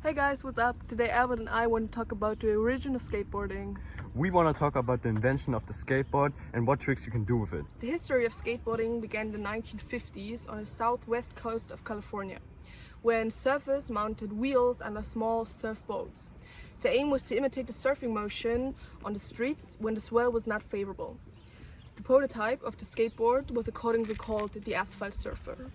Hey guys, what's up? Today Albert and I want to talk about the origin of skateboarding. We want to talk about the invention of the skateboard and what tricks you can do with it. The history of skateboarding began in the 1950s on the southwest coast of California, when surfers mounted wheels under small surfboards. The aim was to imitate the surfing motion on the streets when the swell was not favorable. The prototype of the skateboard was accordingly called the asphalt surfer.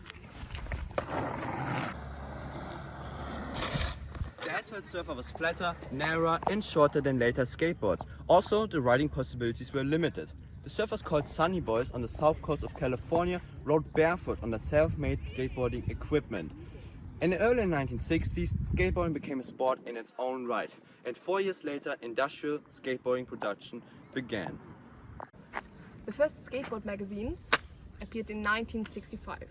The asphalt surfer was flatter, narrower and shorter than later skateboards. Also, the riding possibilities were limited. The surfers called Sunny Boys on the south coast of California rode barefoot on their self-made skateboarding equipment. In the early 1960s, skateboarding became a sport in its own right, and 4 years later, industrial skateboarding production began. The first skateboard magazines appeared in 1965.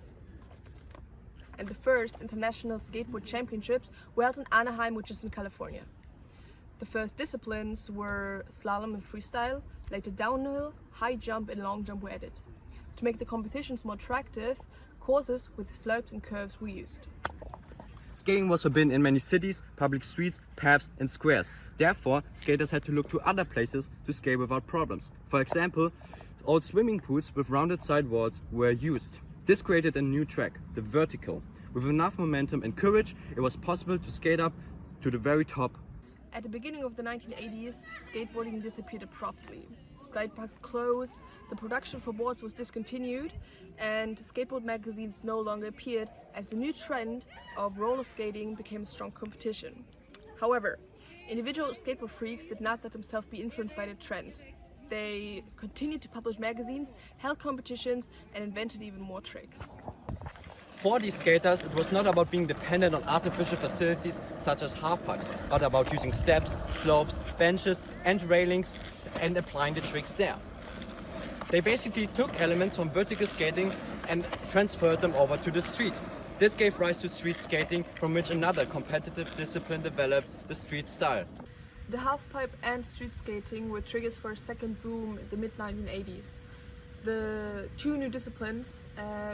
And the first international skateboard championships were held in Anaheim, which is in California. The first disciplines were slalom and freestyle, later downhill, high jump and long jump were added. To make the competitions more attractive, courses with slopes and curves were used. Skating was forbidden in many cities, public streets, paths and squares. Therefore, skaters had to look to other places to skate without problems. For example, old swimming pools with rounded side walls were used. This created a new track, the vertical. With enough momentum and courage, it was possible to skate up to the very top. At the beginning of the 1980s, skateboarding disappeared abruptly. Skate parks closed, the production for boards was discontinued, and skateboard magazines no longer appeared as the new trend of roller skating became a strong competition. However, individual skateboard freaks did not let themselves be influenced by the trend. They continued to publish magazines, held competitions, and invented even more tricks. For these skaters, it was not about being dependent on artificial facilities such as halfpipes, but about using steps, slopes, benches and railings and applying the tricks there. They basically took elements from vertical skating and transferred them over to the street. This gave rise to street skating, from which another competitive discipline developed, the street style. The halfpipe and street skating were triggers for a second boom in the mid-1980s. The two new disciplines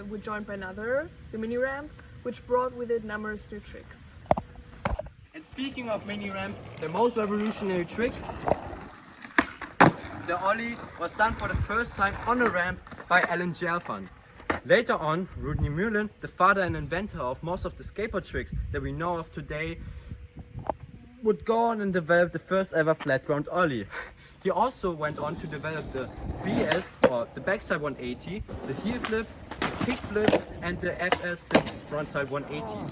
were joined by another, the mini ramp, which brought with it numerous new tricks. And speaking of mini ramps, the most revolutionary trick, the ollie, was done for the first time on a ramp by Alan Gelfand. Later on, Rodney Mullen, the father and inventor of most of the skateboard tricks that we know of today, would go on and develop the first ever flat ground ollie. He also went on to develop the BS, or the backside 180, the heel flip, the kick flip and the FS, the frontside 180.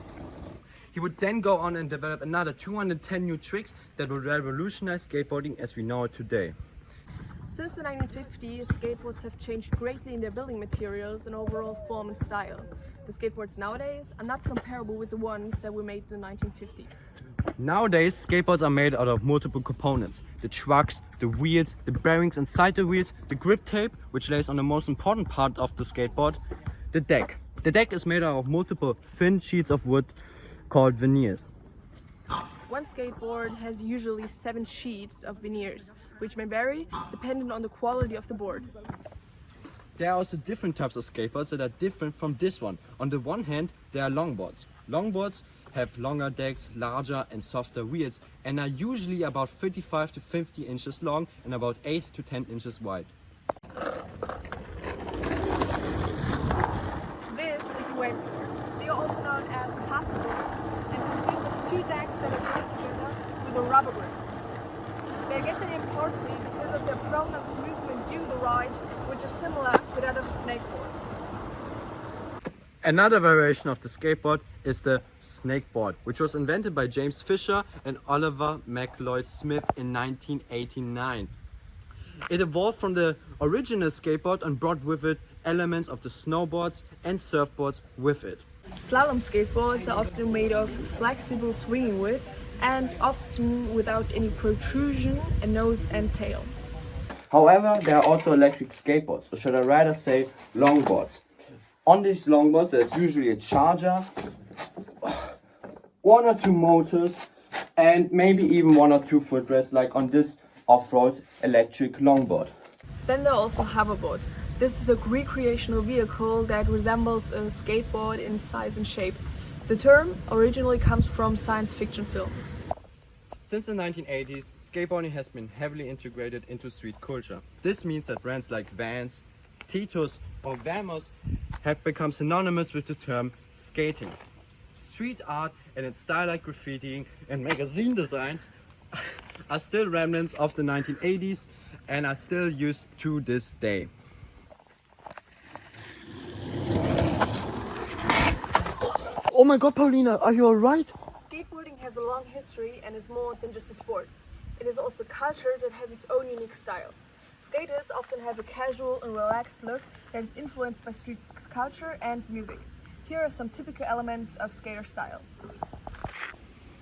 He would then go on and develop another 210 new tricks that would revolutionize skateboarding as we know it today. Since the 1950s, skateboards have changed greatly in their building materials and overall form and style. The skateboards nowadays are not comparable with the ones that were made in the 1950s. Nowadays, skateboards are made out of multiple components. The trucks, the wheels, the bearings inside the wheels, the grip tape, which lays on the most important part of the skateboard, the deck. The deck is made out of multiple thin sheets of wood called veneers. One skateboard has usually 7 sheets of veneers, which may vary depending on the quality of the board. There are also different types of skateboards that are different from this one. On the one hand, there are longboards. Longboards have longer decks, larger and softer wheels, and are usually about 35 to 50 inches long and about 8 to 10 inches wide. This is a wakeboard. They are also known as paddleboards and consist of 2 decks that are joined together with a rubber grip. They get their name partly because of their pronounced movement due the ride, which is similar to that of a snakeboard. Another variation of the skateboard is the snakeboard, which was invented by James Fisher and Oliver McLeod Smith in 1989. It evolved from the original skateboard and brought with it elements of the snowboards and surfboards with it. Slalom skateboards are often made of flexible swinging wood and often without any protrusion in nose and tail. However, there are also electric skateboards, or should I rather say longboards. On these longboards there's usually a charger, 1 or 2 motors and maybe even 1 or 2 footrests, like on this off-road electric longboard. Then there are also hoverboards. This is a recreational vehicle that resembles a skateboard in size and shape. The term originally comes from science fiction films. Since the 1980s, skateboarding has been heavily integrated into street culture. This means that brands like Vans, Titus or Vamos have become synonymous with the term skating. Street art and its style like graffiti and magazine designs are still remnants of the 1980s and are still used to this day. Oh my god, Paulina, are you alright? Skateboarding has a long history and is more than just a sport. It is also a culture that has its own unique style. Skaters often have a casual and relaxed look that is influenced by street culture and music. Here are some typical elements of skater style.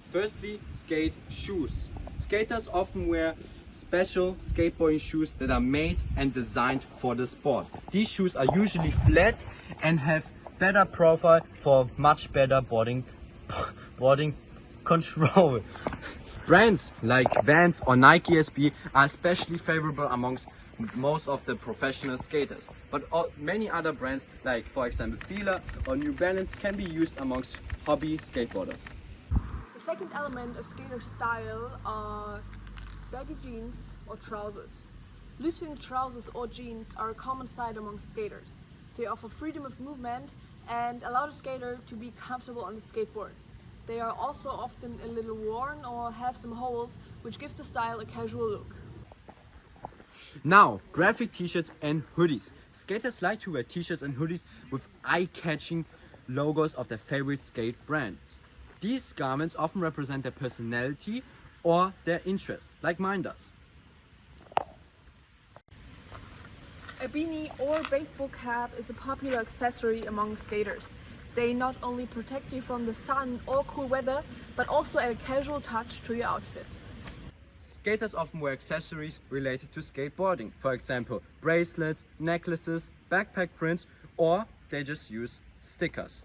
Firstly, skate shoes. Skaters often wear special skateboarding shoes that are made and designed for the sport. These shoes are usually flat and have better profile for much better boarding control. Brands like Vans or Nike SB are especially favorable amongst most of the professional skaters, but many other brands like for example Fila or New Balance can be used amongst hobby skateboarders. The second element of skater style are baggy jeans or trousers. Loose-fitting trousers or jeans are a common sight among skaters. They offer freedom of movement and allow the skater to be comfortable on the skateboard. They are also often a little worn or have some holes, which gives the style a casual look. Now, graphic t-shirts and hoodies. Skaters like to wear t-shirts and hoodies with eye-catching logos of their favorite skate brands. These garments often represent their personality or their interests, like mine does. A beanie or baseball cap is a popular accessory among skaters. They not only protect you from the sun or cool weather, but also add a casual touch to your outfit. Skaters often wear accessories related to skateboarding, for example bracelets, necklaces, backpack prints, or they just use stickers.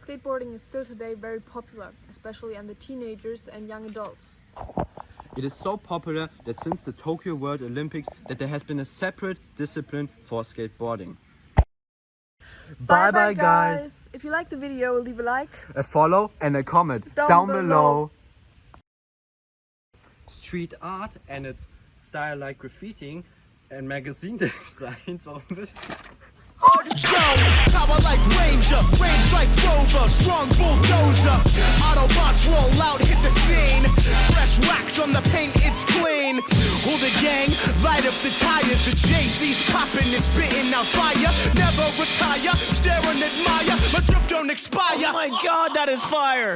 Skateboarding is still today very popular, especially under teenagers and young adults. It is so popular that since the Tokyo World Olympics that there has been a separate discipline for skateboarding. Bye bye guys! If you liked the video, leave a like, a follow and a comment down below. Street art and its style like graffitiing and magazine designs. Power like Ranger, range like Rover, strong bulldozer. Autobots roll out, hit the scene. Fresh wax on the paint, it's clean. Hold the gang, light up the tires. The JC's popping and spitting out fire. Never retire, stare and admire. My drip don't expire. Oh my god, that is fire.